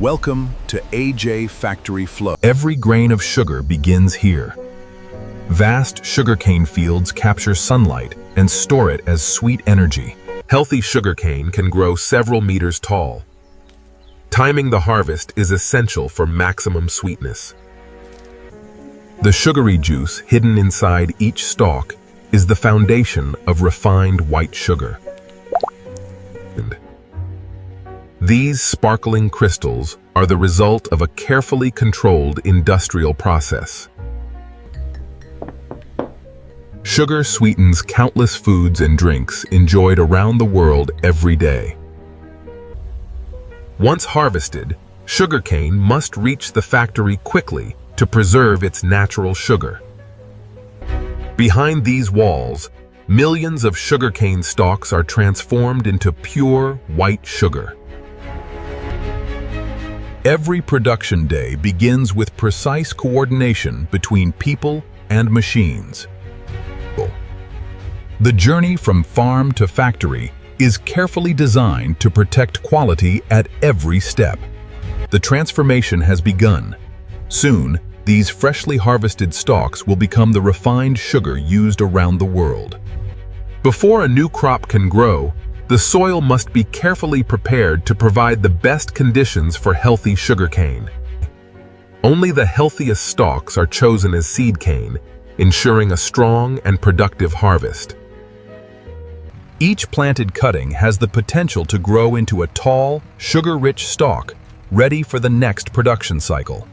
Welcome to AJ Factory Flow. Every grain of sugar begins here. Vast sugarcane fields capture sunlight and store it as sweet energy. Healthy sugarcane can grow several meters tall. Timing the harvest is essential for maximum sweetness. The sugary juice hidden inside each stalk is the foundation of refined white sugar. These sparkling crystals are the result of a carefully controlled industrial process. Sugar sweetens countless foods and drinks enjoyed around the world every day. Once harvested, sugarcane must reach the factory quickly to preserve its natural sugar. Behind these walls, millions of sugarcane stalks are transformed into pure white sugar. Every production day begins with precise coordination between people and machines. The journey from farm to factory is carefully designed to protect quality at every step. The transformation has begun. Soon, these freshly harvested stalks will become the refined sugar used around the world. Before a new crop can grow, the soil must be carefully prepared to provide the best conditions for healthy sugarcane. Only the healthiest stalks are chosen as seed cane, ensuring a strong and productive harvest. Each planted cutting has the potential to grow into a tall, sugar-rich stalk, ready for the next production cycle.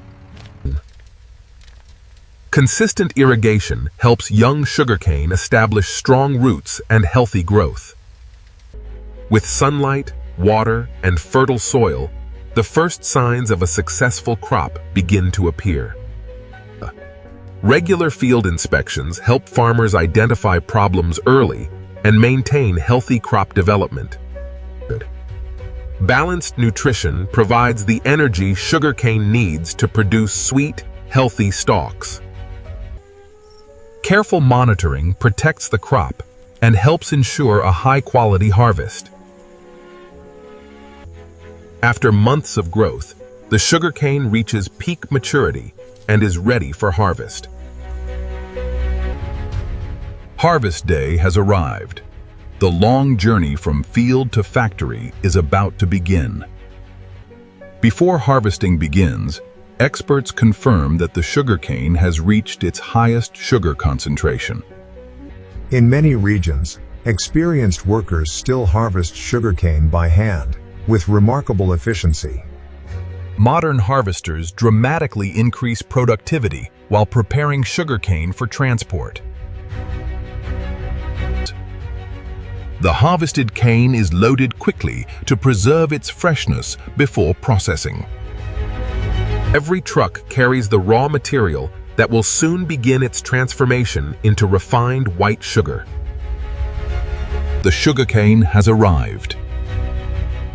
Consistent irrigation helps young sugarcane establish strong roots and healthy growth. With sunlight, water, and fertile soil, the first signs of a successful crop begin to appear. Regular field inspections help farmers identify problems early and maintain healthy crop development. Balanced nutrition provides the energy sugarcane needs to produce sweet, healthy stalks. Careful monitoring protects the crop and helps ensure a high-quality harvest. After months of growth, the sugarcane reaches peak maturity and is ready for harvest. Harvest day has arrived. The long journey from field to factory is about to begin. Before harvesting begins, experts confirm that the sugarcane has reached its highest sugar concentration. In many regions, experienced workers still harvest sugarcane by hand, with remarkable efficiency. Modern harvesters dramatically increase productivity while preparing sugarcane for transport. The harvested cane is loaded quickly to preserve its freshness before processing. Every truck carries the raw material that will soon begin its transformation into refined white sugar. The sugarcane has arrived.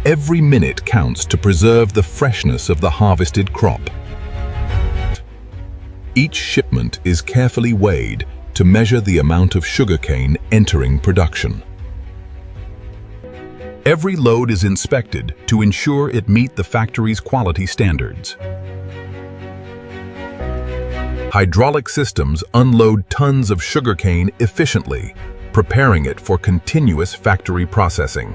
Every minute counts to preserve the freshness of the harvested crop. Each shipment is carefully weighed to measure the amount of sugarcane entering production. Every load is inspected to ensure it meets the factory's quality standards. Hydraulic systems unload tons of sugarcane efficiently, preparing it for continuous factory processing.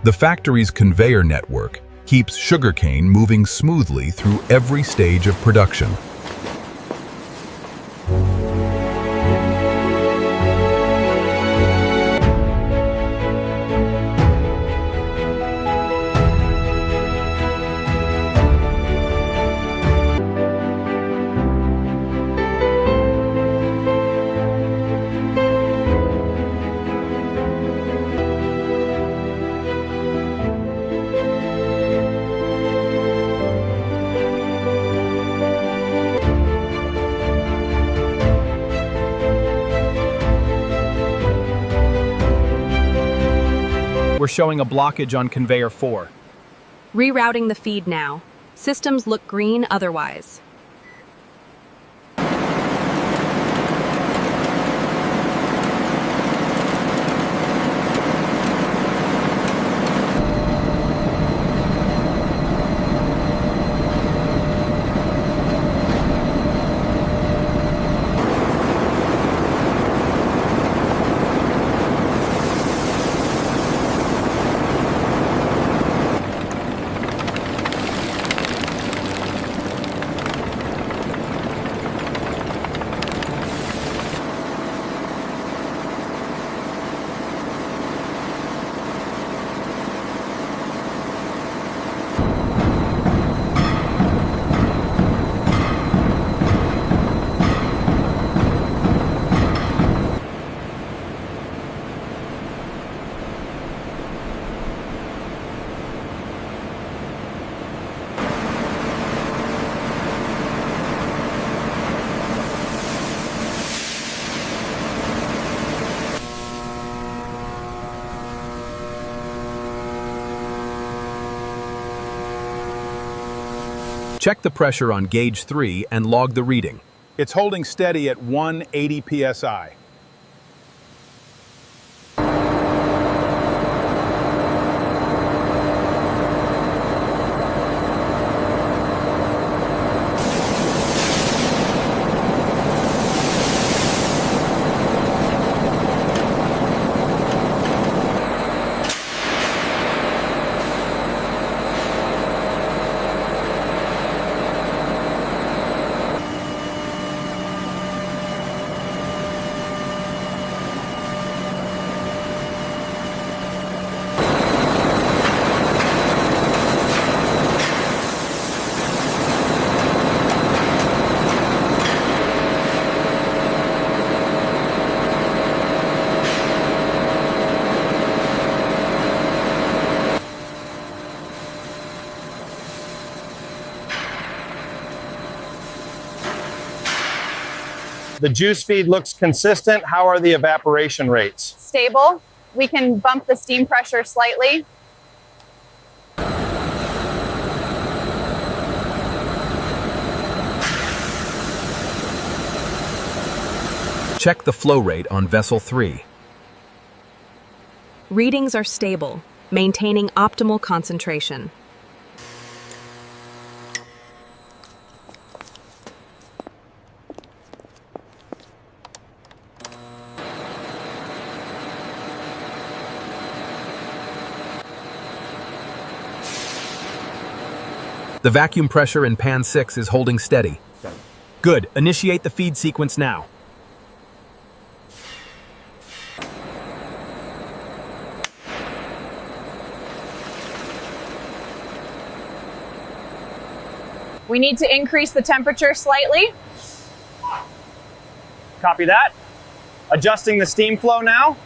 The factory's conveyor network keeps sugarcane moving smoothly through every stage of production. We're showing a blockage on conveyor 4. Rerouting the feed now. Systems look green otherwise. Check the pressure on gauge 3 and log the reading. It's holding steady at 180 psi. The juice feed looks consistent. How are the evaporation rates? Stable. We can bump the steam pressure slightly. Check the flow rate on vessel 3. Readings are stable, maintaining optimal concentration. The vacuum pressure in pan 6 is holding steady. Good. Initiate the feed sequence now. We need to increase the temperature slightly. Copy that. Adjusting the steam flow now.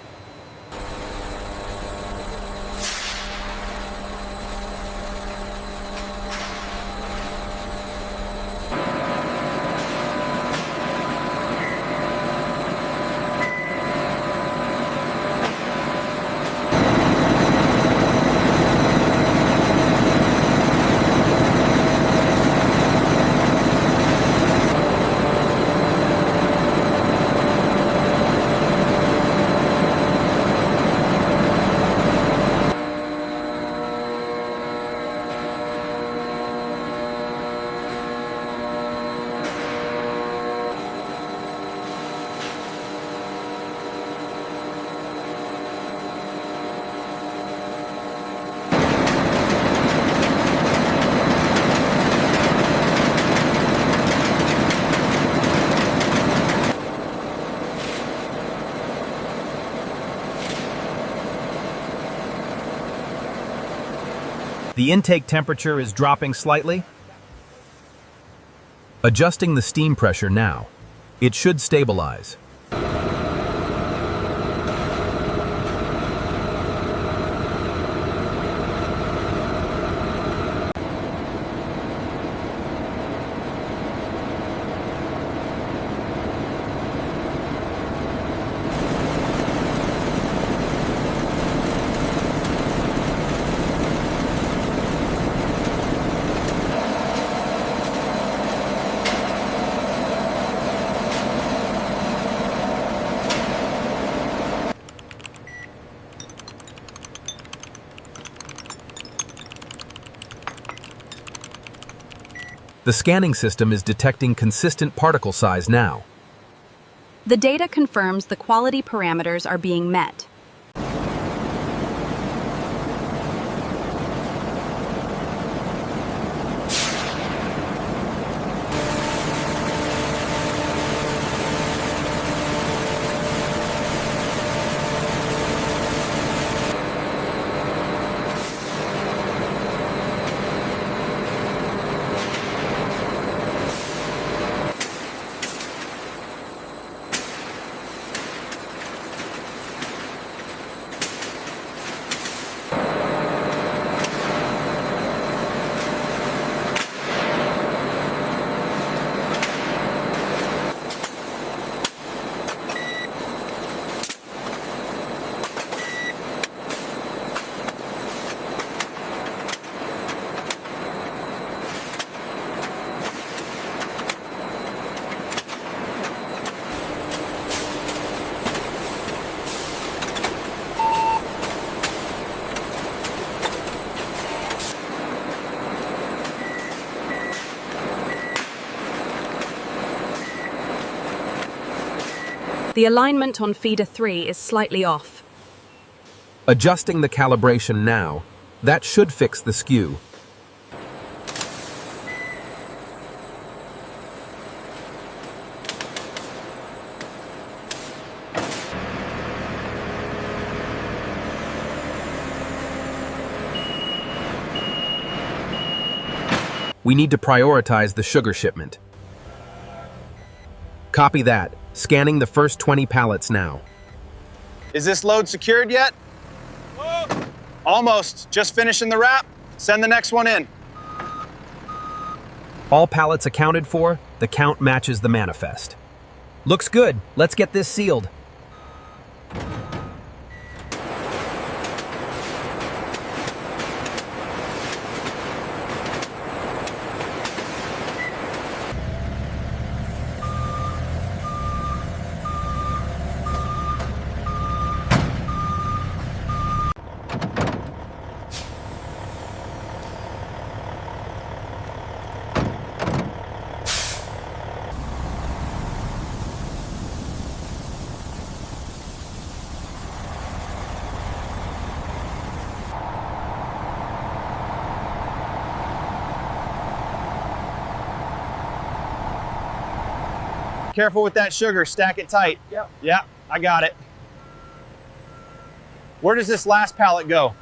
The intake temperature is dropping slightly. Adjusting the steam pressure now. It should stabilize. The scanning system is detecting consistent particle size now. The data confirms the quality parameters are being met. The alignment on feeder 3 is slightly off. Adjusting the calibration now, that should fix the skew. We need to prioritize the sugar shipment. Copy that. Scanning the first 20 pallets now. Is this load secured yet? Almost. Just finishing the wrap. Send the next one in. All pallets accounted for, the count matches the manifest. Looks good. Let's get this sealed. Careful with that sugar, stack it tight. Yep. Yeah, I got it. Where does this last pallet go?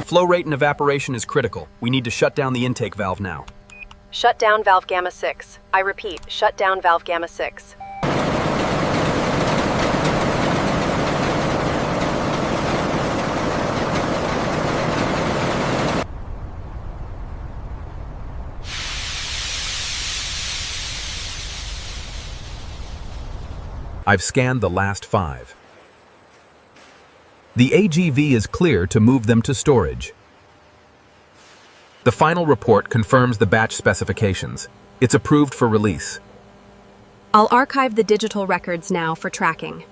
Flow rate and evaporation is critical. We need to shut down the intake valve now. Shut down valve gamma 6. I repeat, shut down valve gamma 6. I've scanned the last 5. The AGV is clear to move them to storage. The final report confirms the batch specifications. It's approved for release. I'll archive the digital records now for tracking.